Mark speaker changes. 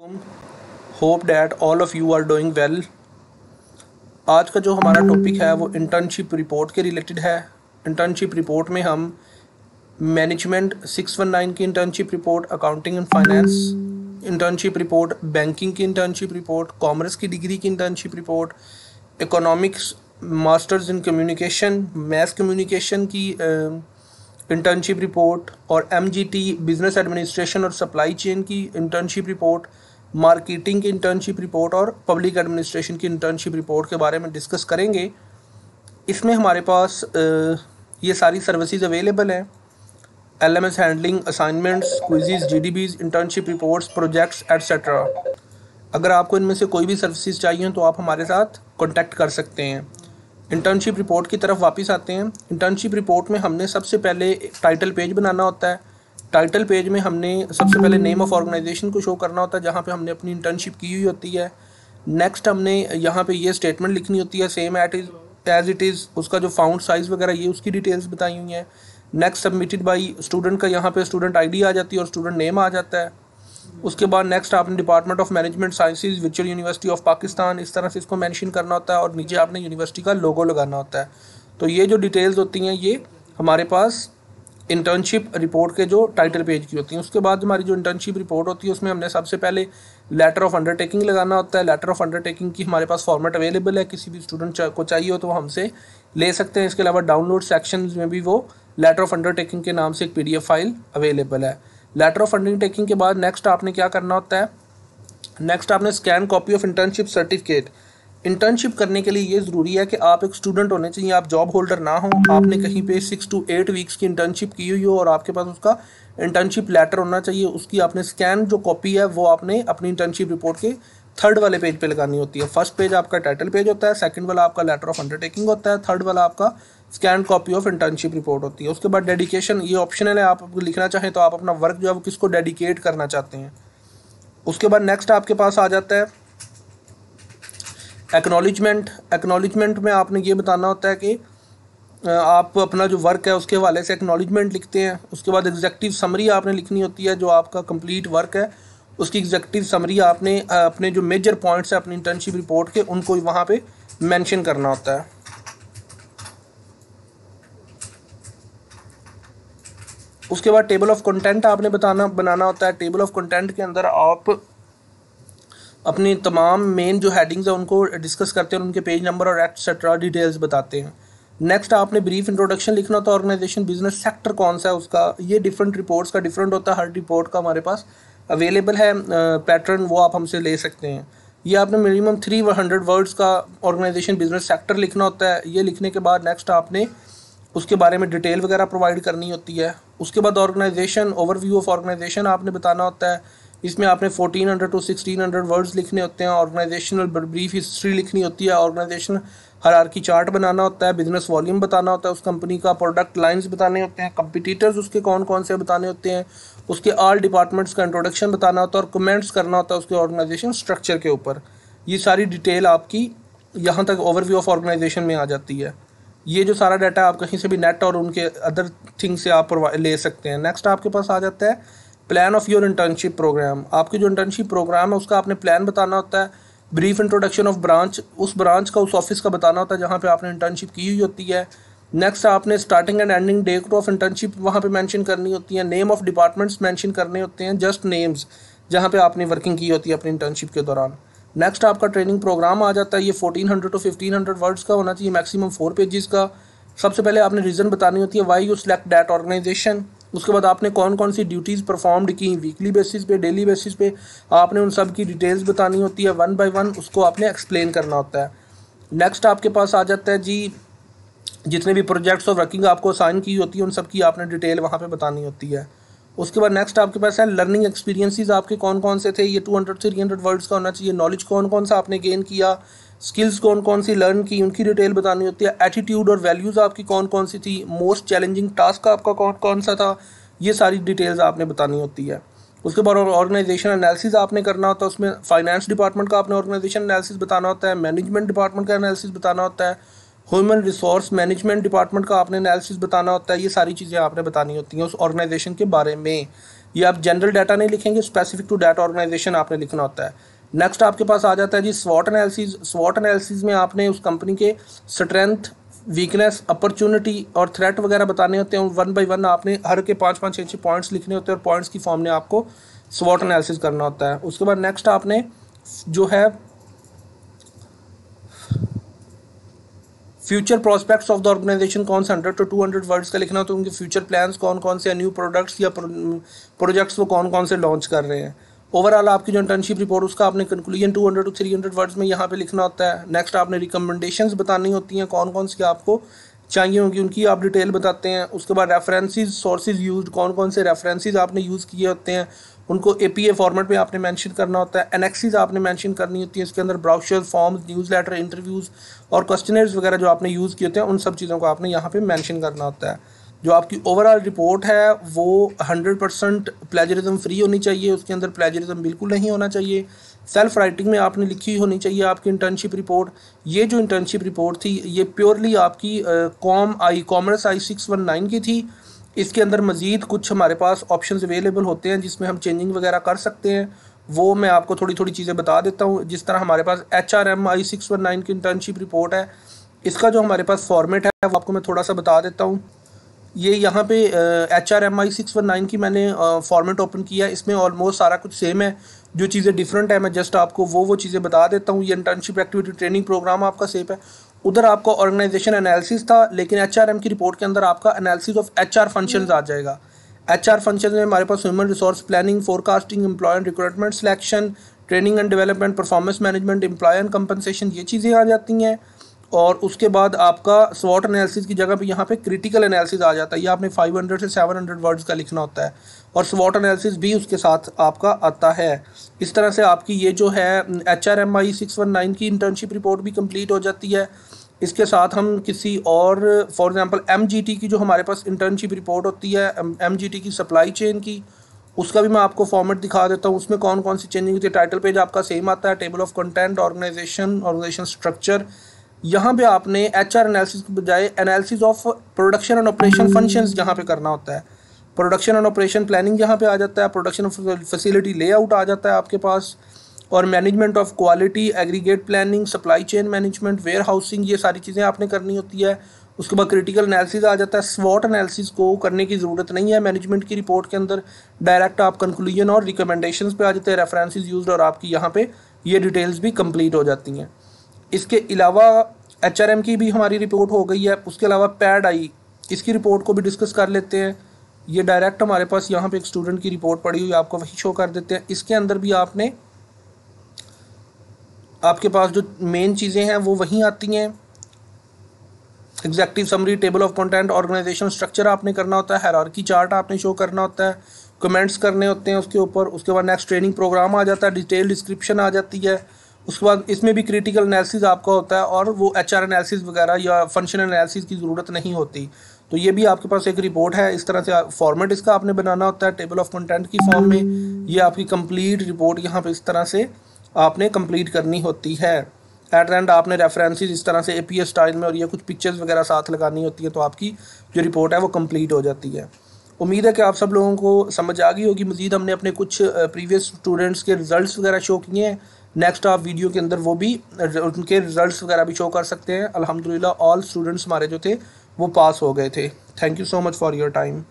Speaker 1: Hope that all of you are doing well. आज का जो हमारा टॉपिक है वो इंटर्नशिप रिपोर्ट के रिलेटेड है। इंटर्नशिप रिपोर्ट में हम मैनेजमेंट 619 की internship report, accounting and finance internship report, banking की इंटर्नशिप रिपोर्ट, कॉमर्स की डिग्री की internship report, economics masters in communication, math communication की इंटर्नशिप रिपोर्ट और MGT बिजनेस एडमिनिस्ट्रेशन और सप्लाई चेन की इंटर्नशिप रिपोर्ट, मार्केटिंग की internship report और public administration की इंटर्नशिप रिपोर्ट के बारे में डिस्कस करेंगे। इसमें हमारे पास ये सारी सर्विसेज अवेलेबल हैं। LMS handling, assignments, quiz, GDBs, internship reports, projects etcetera. अगर आपको इनमें से कोई भी सर्विसेज चाहिए तो आप हमारे साथ कॉन्टैक्ट कर सकते हैं। इंटर्नशिप रिपोर्ट की तरफ वापस आते हैं। इंटर्नशिप रिपोर्ट में हमने सबसे पहले टाइटल पेज बनाना होता है। टाइटल पेज में हमने सबसे पहले नेम ऑफ़ ऑर्गेनाइजेशन को शो करना होता है जहाँ पे हमने अपनी इंटर्नशिप की हुई होती है। नेक्स्ट हमने यहाँ पे ये स्टेटमेंट लिखनी होती है सेम एज इट इज़, उसका जो फाउंड साइज़ वगैरह ये उसकी डिटेल्स बताई हुई हैं। नेक्स्ट सबमिटेड बाई स्टूडेंट का यहाँ पे स्टूडेंट ID आ जाती है और स्टूडेंट नेम आ जाता है। उसके बाद नेक्स्ट आपने department of management sciences, virtual university of Pakistan, इस तरह से इसको मेंशन करना होता है और नीचे आपने यूनिवर्सिटी का लोगो लगाना होता है। तो ये जो डिटेल्स होती हैं ये हमारे पास इंटर्नशिप रिपोर्ट के जो टाइटल पेज की होती हैं। उसके बाद हमारी जो इंटर्नशिप रिपोर्ट होती है उसमें हमने सबसे पहले लेटर ऑफ अंडरटेकिंग लगाना होता है। लेटर ऑफ अंडरटेकिंग की हमारे पास फॉर्मेट अवेलेबल है, किसी भी स्टूडेंट को चाहिए हो तो वो हमसे ले सकते हैं। इसके अलावा डाउनलोड सेक्शन में भी वो लेटर ऑफ अंडरटेकिंग के नाम से एक PDF फाइल अवेलेबल है। लेटर ऑफ अंडरटेकिंग के बाद नेक्स्ट आपने क्या करना होता है, नेक्स्ट आपने scan copy of internship certificate. Internship करने के लिए ये ज़रूरी है कि आप एक स्टूडेंट होने चाहिए, आप जॉब होल्डर ना हो, आपने कहीं पे 6 to 8 वीक्स की इंटर्नशिप की हुई हो और आपके पास उसका इंटर्नशिप लेटर होना चाहिए। उसकी आपने स्कैन जो कॉपी है वो आपने अपनी इंटर्नशिप रिपोर्ट के थर्ड वाले पेज पे लगानी होती है। फर्स्ट पेज आपका टाइटल पेज होता है, सेकंड वाला आपका लेटर ऑफ अंडरटेकिंग होता है, थर्ड वाला आपका scan copy of internship report होती है। उसके बाद डेडिकेशन, ये ऑप्शनल है, आप लिखना चाहें तो आप अपना वर्क जो है वो किसको डेडिकेट करना चाहते हैं। उसके बाद नेक्स्ट आपके पास आ जाता है एक्नॉलेजमेंट। एक्नॉलेजमेंट में आपने ये बताना होता है कि आप अपना जो वर्क है उसके हवाले से एक्नॉलेजमेंट लिखते हैं। उसके बाद एग्जेक्टिव समरी आपने लिखनी होती है, जो आपका कंप्लीट वर्क है उसकी एग्जेक्टिव समरी आपने अपने जो मेजर पॉइंट्स है अपनी इंटर्नशिप रिपोर्ट के उनको वहाँ पे मेंशन करना होता है। उसके बाद टेबल ऑफ कंटेंट आपने बनाना होता है। टेबल ऑफ कंटेंट के अंदर आप अपनी तमाम मेन जो हेडिंग्स है उनको डिस्कस करते हैं, उनके पेज नंबर और एटसेट्रा डिटेल्स बताते हैं। नेक्स्ट आपने ब्रीफ इंट्रोडक्शन लिखना होता है। ऑर्गेनाइजेशन बिजनेस सेक्टर कौन सा है उसका, ये डिफरेंट रिपोर्ट्स का डिफरेंट होता है, हर रिपोर्ट का हमारे पास अवेलेबल है पैटर्न, वो आप हमसे ले सकते हैं। ये आपने मिनिमम 300 वर्ड्स का ऑर्गेनाइजेशन बिजनेस सेक्टर लिखना होता है। ये लिखने के बाद नेक्स्ट आपने उसके बारे में डिटेल वगैरह प्रोवाइड करनी होती है। उसके बाद ऑर्गेनाइजेशन, ओवरव्यू ऑफ ऑर्गेनाइजेशन आपने बताना होता है। इसमें आपने 1400 to 1600 वर्ड्स लिखने होते हैं। ऑर्गेनाइजेशनल ब्रीफ हिस्ट्री लिखनी होती है। ऑर्गेनाइजेशन हायरार्की चार्ट बनाना होता है। बिजनेस वॉल्यूम बताना होता है उस कंपनी का। प्रोडक्ट लाइंस बताने होते हैं। कंपटीटर्स उसके कौन कौन से बताने होते हैं। उसके ऑल डिपार्टमेंट्स का इंट्रोडक्शन बताना होता है और कमेंट्स करना होता है उसके ऑर्गेनाइजेशन स्ट्रक्चर के ऊपर। ये सारी डिटेल आपकी यहाँ तक ओवरव्यू ऑफ ऑर्गेनाइजेशन में आ जाती है। ये जो सारा डाटा आप कहीं से भी नेट और उनके अदर थिंग से आप ले सकते हैं। नेक्स्ट आपके पास आ जाता है plan of your internship program. आपकी जो इंटर्नशिप प्रोग्राम है उसका आपने प्लान बताना होता है। ब्रीफ इंट्रोडक्शन ऑफ ब्रांच, उस ब्रांच का, उस ऑफिस का बताना होता है जहाँ पे आपने इंटर्नशिप की हुई होती है। नेक्स्ट आपने starting and ending date of internship वहाँ पे मेंशन करनी होती है। नेम ऑफ डिपार्टमेंट्स मेंशन करने होते हैं, जस्ट नेम्स, जहाँ पे आपने वर्किंग की होती है अपनी इंटर्नशिप के दौरान। नेक्स्ट आपका ट्रेनिंग प्रोग्राम आ जाता है। ये 1400 to 1500 वर्ड्स का होना चाहिए, मैक्सिमम 4 पेजेस का। सबसे पहले आपने रीज़न बतानी होती है why you select that organization. उसके बाद आपने कौन कौन सी ड्यूटीज़ परफॉर्म्ड की, वीकली बेसिस पे, डेली बेसिस पे, आपने उन सब की डिटेल्स बतानी होती है। 1 by 1 उसको आपने एक्सप्लेन करना होता है। नेक्स्ट आपके पास आ जाता है जी जितने भी प्रोजेक्ट्स और वर्किंग आपको असाइन की होती है उन सब की आपने डिटेल वहाँ पे बतानी होती है। उसके बाद नेक्स्ट आपके पास है लर्निंग एक्सपीरियंसेस आपके कौन कौन से थे, ये 200-300 वर्ड्स का होना चाहिए। नॉलेज कौन कौन सा आपने गेन किया, स्किल्स कौन कौन सी लर्न की, उनकी डिटेल बतानी होती है। एटीट्यूड और वैल्यूज़ आपकी कौन कौन सी थी, मोस्ट चैलेंजिंग टास्क आपका कौन कौन सा था, ये सारी डिटेल्स आपने बतानी होती है। उसके बाद ऑर्गेनाइजेशन एनालिसिस आपने करना होता है। उसमें फाइनेंस डिपार्टमेंट का आपने ऑर्गेनाइजेशन एनालिसिस बताना होता है, मैनेजमेंट डिपार्टमेंट का एनालिसिस बताना होता है, ह्यूमन रिसोर्स मैनेजमेंट डिपार्टमेंट का आपने एनालिसिस बताना होता है। ये सारी चीज़ें आपने बतानी होती हैं उस ऑर्गेनाइजेशन के बारे में। ये आप जनरल डाटा नहीं लिखेंगे, स्पेसिफिक टू डाटा ऑर्गेनाइजेशन आपने लिखना होता है। नेक्स्ट आपके पास आ जाता है जी स्वॉट एनालिसिस। स्वॉट एनालिसिस में आपने उस कंपनी के स्ट्रेंथ, वीकनेस, अपॉर्चुनिटी और थ्रेट वगैरह बताने होते हैं। वन बाय वन आपने हर के 5-5 6 पॉइंट्स लिखने होते हैं और पॉइंट्स की फॉर्म में आपको स्वॉट एनालिसिस करना होता है। उसके बाद नेक्स्ट आपने जो है future prospects of the organization कौन से 100 to 200 वर्ड्स का लिखना होता है। उनके फ्यूचर प्लान्स कौन कौन से, न्यू प्रोडक्ट्स या प्रोजेक्ट्स वो कौन कौन से लॉन्च कर रहे हैं। ओवरऑल आपकी जो इंटर्नशिप रिपोर्ट उसका आपने कंक्लूजन 200 to 300 वर्ड्स में यहाँ पे लिखना होता है। नेक्स्ट आपने रिकमेंडेशंस बतानी होती हैं, कौन कौन सी आपको चाहिए होंगी उनकी आप डिटेल बताते हैं। उसके बाद रेफरेंसेस, सोर्सेज यूज्ड, कौन कौन से रेफरेंसेस आपने यूज़ किए होते हैं उनको APA फॉर्मेट में आपने मेंशन करना होता है। एनेक्सिस आपने मेंशन करनी होती है, इसके अंदर ब्राउचर, फॉर्म्स, न्यूज़लेटर, इंटरव्यूज़ और क्वेश्चनर्स वगैरह जो आपने यूज़ किए होते हैं उन सब चीज़ों को आपने यहाँ पे मेंशन करना होता है। जो आपकी ओवरऑल रिपोर्ट है वो 100% प्लेजरिज्म फ्री होनी चाहिए, उसके अंदर प्लेजरिज्म बिल्कुल नहीं होना चाहिए। सेल्फ राइटिंग में आपने लिखी होनी चाहिए आपकी इंटर्नशिप रिपोर्ट। ये जो इंटर्नशिप रिपोर्ट थी ये प्योरली आपकी कॉमर्स I-619 की थी। इसके अंदर मज़ीद कुछ हमारे पास ऑप्शंस अवेलेबल होते हैं जिसमें हम चेंजिंग वगैरह कर सकते हैं, वो मैं आपको थोड़ी थोड़ी चीज़ें बता देता हूँ। जिस तरह हमारे पास HRM I-619 की इंटर्नशिप रिपोर्ट है, इसका जो हमारे पास फॉर्मेट है वो आपको मैं थोड़ा सा बता देता हूँ। ये यहाँ पे HRM I-619 की मैंने फॉर्मेट ओपन किया है, इसमें ऑलमोस्ट सारा कुछ सेम है। जो चीज़ें डिफरेंट है मैं जस्ट आपको वो चीज़ें बता देता हूँ। ये इंटर्नशिप एक्टिविटी ट्रेनिंग प्रोग्राम आपका सेम है, उधर आपका ऑर्गेनाइजेशन एनालिसिस था, लेकिन HRM की रिपोर्ट के अंदर आपका एनालिसिस ऑफ HR फंक्शंस आ जाएगा। HR फंक्शन में हमारे पास human resource planning, forecasting, employ and recruitment, selection, training and development, performance management, employ and compensation, ये चीज़ें आ जाती हैं। और उसके बाद आपका स्वॉट एनालिसिस की जगह पे यहाँ पे क्रिटिकल एनालिसिस आ जाता है। ये आपने 500 से 700 वर्ड्स का लिखना होता है और स्वॉट एनालिसिस भी उसके साथ आपका आता है। इस तरह से आपकी ये जो है HRM I-619 की इंटर्नशिप रिपोर्ट भी कंप्लीट हो जाती है। इसके साथ हम किसी और फॉर एग्जांपल MGT की जो हमारे पास इंटर्नशिप रिपोर्ट होती है, MGT की सप्लाई चेन की, उसका भी मैं आपको फॉर्मेट दिखा देता हूँ। उसमें कौन कौन सी चेंजिंग होती है। टाइटल पेज आपका सेम आता है, table of content, organisation structure. यहाँ पे आपने HR एनालिसिस के बजाय analysis of production and operation functions यहाँ पे करना होता है। प्रोडक्शन एंड ऑपरेशन प्लानिंग यहाँ पे आ जाता है, प्रोडक्शन फैसिलिटी लेआउट आ जाता है आपके पास, और management of quality, aggregate planning, supply chain management, warehousing, ये सारी चीज़ें आपने करनी होती है। उसके बाद क्रिटिकल एनालिसिस आ जाता है। स्वॉट एनालिसिस को करने की ज़रूरत नहीं है मैनेजमेंट की रिपोर्ट के अंदर, डायरेक्ट आप कंक्लूजन और रिकमेंडेशंस पे आ जाते हैं, रेफरेंसेस यूज्ड, और आपकी यहाँ पे ये डिटेल्स भी कंप्लीट हो जाती हैं। इसके अलावा HRM की भी हमारी रिपोर्ट हो गई है। उसके अलावा PAD-I, इसकी रिपोर्ट को भी डिस्कस कर लेते हैं। ये डायरेक्ट हमारे पास यहाँ पे एक स्टूडेंट की रिपोर्ट पड़ी हुई आपको वही शो कर देते हैं। इसके अंदर भी आपके पास जो मेन चीज़ें हैं वो वहीं आती हैं। Executive summary, table of content, organisation structure आपने करना होता है, हायरार्की चार्ट आपने शो करना होता है, कमेंट्स करने होते हैं उसके ऊपर। उसके बाद नेक्स्ट ट्रेनिंग प्रोग्राम आ जाता है, डिटेल डिस्क्रिप्शन आ जाती है। उसके बाद इसमें भी क्रिटिकल एनालिसिस आपका होता है और वो HR एनालिसिस वगैरह या फंक्शनल एनालिसिस की ज़रूरत नहीं होती। तो ये भी आपके पास एक रिपोर्ट है। इस तरह से फॉर्मेट इसका आपने बनाना होता है टेबल ऑफ कंटेंट की फॉर्म में। ये आपकी कंप्लीट रिपोर्ट यहाँ पे इस तरह से आपने कंप्लीट करनी होती है। एट द एंड आपने रेफरेंसेस इस तरह से APA स्टाइल में और ये कुछ पिक्चर्स वगैरह साथ लगानी होती है, तो आपकी जो रिपोर्ट है वो कंप्लीट हो जाती है। उम्मीद है कि आप सब लोगों को समझ आ गई होगी। मज़ीद हमने अपने कुछ प्रीवियस स्टूडेंट्स के रिज़ल्ट्स वगैरह शो किए हैं। नेक्स्ट आप वीडियो के अंदर वो भी उनके रिज़ल्ट्स वगैरह भी शो कर सकते हैं। अल्हम्दुलिल्लाह ऑल स्टूडेंट्स हमारे जो थे वो पास हो गए थे। Thank you so much for your time.